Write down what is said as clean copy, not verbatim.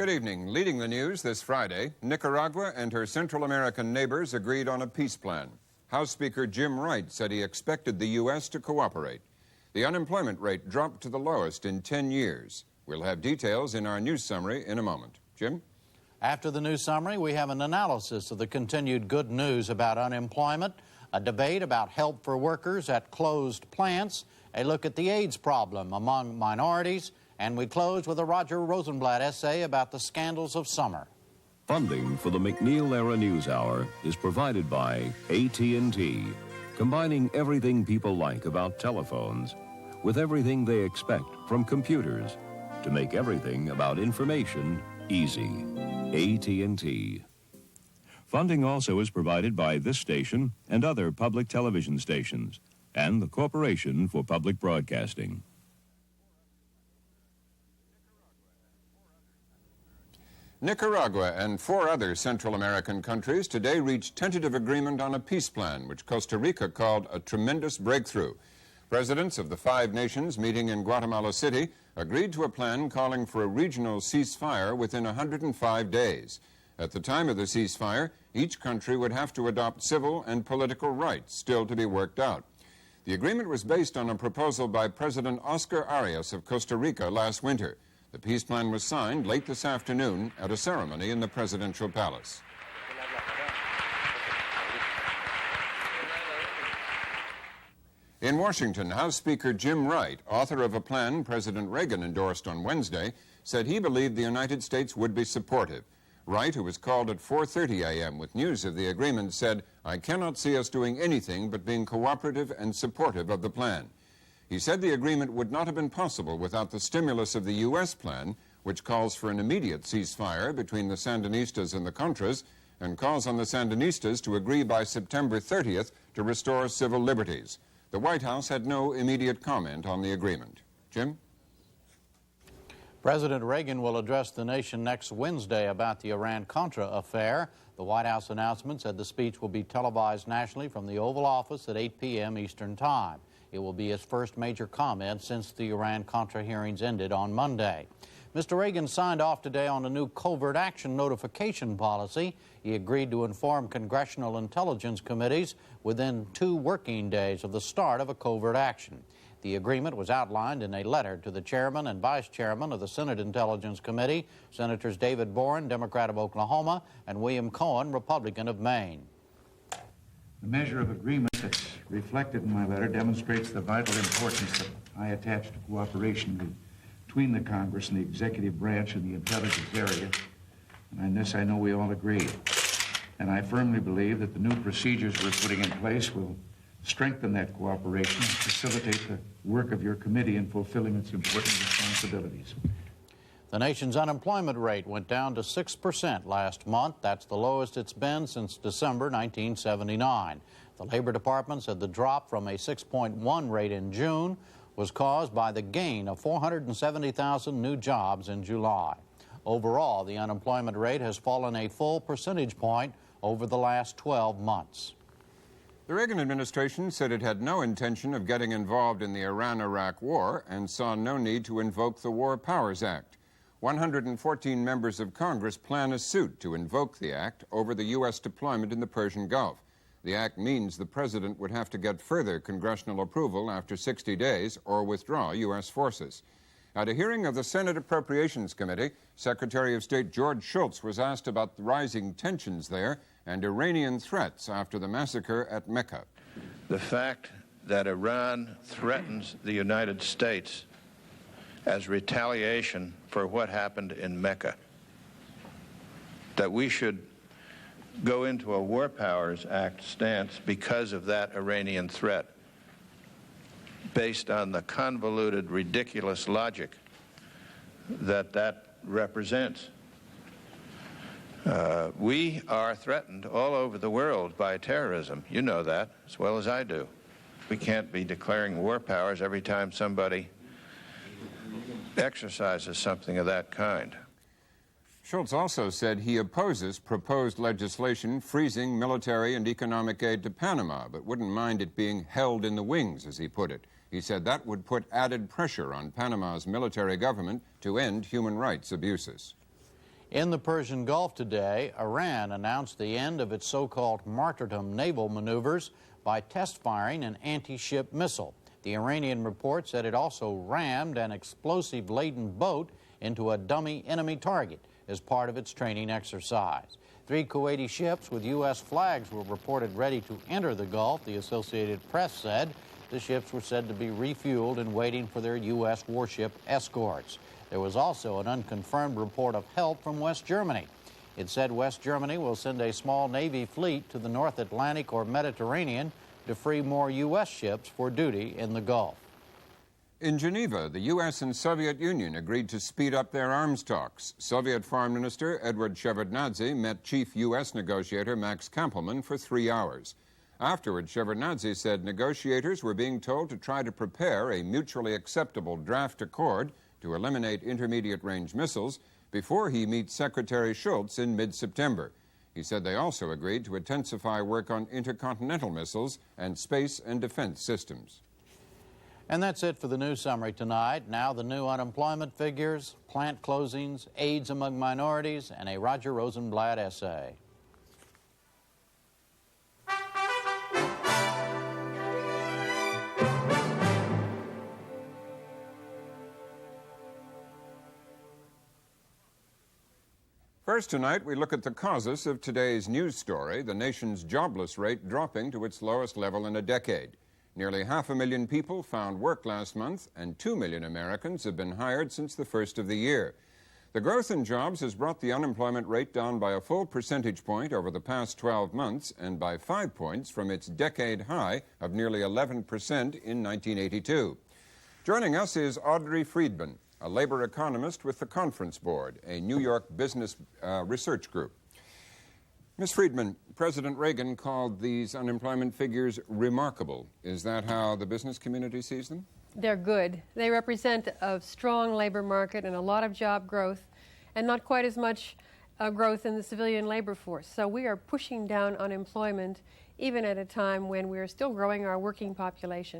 Good evening. Leading the news this Friday, Nicaragua and her Central American neighbors agreed on a peace plan. House Speaker Jim Wright said he expected the U.S. to cooperate. The unemployment rate dropped to the lowest in 10 years. We'll have details in our news summary in a moment. Jim? After the news summary, we have an analysis of the continued good news about unemployment, a debate about help for workers at closed plants, a look at the AIDS problem among minorities, and we close with a Roger Rosenblatt essay about the scandals of summer. Funding for the MacNeil Lehrer NewsHour is provided by AT&T, combining everything people like about telephones with everything they expect from computers to make everything about information easy. AT&T. Funding also is provided by this station and other public television stations and the Corporation for Public Broadcasting. Nicaragua and 4 other Central American countries today reached tentative agreement on a peace plan, which Costa Rica called a tremendous breakthrough. Presidents of the 5 nations meeting in Guatemala City agreed to a plan calling for a regional ceasefire within 105 days. At the time of the ceasefire, each country would have to adopt civil and political rights, still to be worked out. The agreement was based on a proposal by President Oscar Arias of Costa Rica last winter. The peace plan was signed late this afternoon at a ceremony in the presidential palace. In Washington, House Speaker Jim Wright, author of a plan President Reagan endorsed on Wednesday, said he believed the United States would be supportive. Wright, who was called at 4:30 a.m. with news of the agreement, said, "I cannot see us doing anything but being cooperative and supportive of the plan." He said the agreement would not have been possible without the stimulus of the U.S. plan, which calls for an immediate ceasefire between the Sandinistas and the Contras and calls on the Sandinistas to agree by September 30th to restore civil liberties. The White House had no immediate comment on the agreement. Jim? President Reagan will address the nation next Wednesday about the Iran-Contra affair. The White House announcement said the speech will be televised nationally from the Oval Office at 8 p.m. Eastern Time. It will be his first major comment since the Iran-Contra hearings ended on Monday. Mr. Reagan signed off today on a new covert action notification policy. He agreed to inform congressional intelligence committees within 2 working days of the start of a covert action. The agreement was outlined in a letter to the chairman and vice chairman of the Senate Intelligence Committee, Senators David Boren, Democrat of Oklahoma, and William Cohen, Republican of Maine. The measure of agreement that's reflected in my letter demonstrates the vital importance that I attach to cooperation between the Congress and the executive branch in the intelligence area. And on this, I know we all agree. And I firmly believe that the new procedures we're putting in place will strengthen that cooperation and facilitate the work of your committee in fulfilling its important responsibilities. The nation's unemployment rate went down to 6% last month. That's the lowest it's been since December 1979. The Labor Department said the drop from a 6.1 rate in June was caused by the gain of 470,000 new jobs in July. Overall, the unemployment rate has fallen a full percentage point over the last 12 months. The Reagan administration said it had no intention of getting involved in the Iran-Iraq war and saw no need to invoke the War Powers Act. 114 members of Congress plan a suit to invoke the act over the U.S. deployment in the Persian Gulf. The act means the president would have to get further congressional approval after 60 days or withdraw U.S. forces. At a hearing of the Senate Appropriations Committee, Secretary of State George Shultz was asked about the rising tensions there and Iranian threats after the massacre at Mecca. The fact that Iran threatens the United States as retaliation for what happened in Mecca, that we should go into a War Powers Act stance because of that Iranian threat, based on the convoluted, ridiculous logic that represents. We are threatened all over the world by terrorism. You know that as well as I do. We can't be declaring war powers every time somebody exercises something of that kind. Shultz also said he opposes proposed legislation freezing military and economic aid to Panama, but wouldn't mind it being held in the wings, as he put it. He said that would put added pressure on Panama's military government to end human rights abuses. In the Persian Gulf today, Iran announced the end of its so-called martyrdom naval maneuvers by test firing an anti-ship missile. The Iranian report said it also rammed an explosive-laden boat into a dummy enemy target as part of its training exercise. 3 Kuwaiti ships with U.S. flags were reported ready to enter the Gulf, the Associated Press said. The ships were said to be refueled and waiting for their U.S. warship escorts. There was also an unconfirmed report of help from West Germany. It said West Germany will send a small Navy fleet to the North Atlantic or Mediterranean to free more U.S. ships for duty in the Gulf. In Geneva, the U.S. and Soviet Union agreed to speed up their arms talks. Soviet Foreign Minister Edward Shevardnadze met Chief U.S. negotiator Max Kampelman for 3 hours. Afterward, Shevardnadze said negotiators were being told to try to prepare a mutually acceptable draft accord to eliminate intermediate-range missiles before he meets Secretary Shultz in mid-September. He said they also agreed to intensify work on intercontinental missiles and space and defense systems. And that's it for the news summary tonight. Now the new unemployment figures, plant closings, AIDS among minorities, and a Roger Rosenblatt essay. First tonight, we look at the causes of today's news story, the nation's jobless rate dropping to its lowest level in a decade. Nearly 500,000 people found work last month, and 2 million Americans have been hired since the first of the year. The growth in jobs has brought the unemployment rate down by a full percentage point over the past 12 months and by 5 points from its decade high of nearly 11% in 1982. Joining us is Audrey Friedman, a labor economist with the Conference Board, a New York business research group. Ms. Friedman, President Reagan called these unemployment figures remarkable. Is that how the business community sees them? They're good. They represent a strong labor market and a lot of job growth, and not quite as much growth in the civilian labor force. So we are pushing down unemployment even at a time when we are still growing our working population.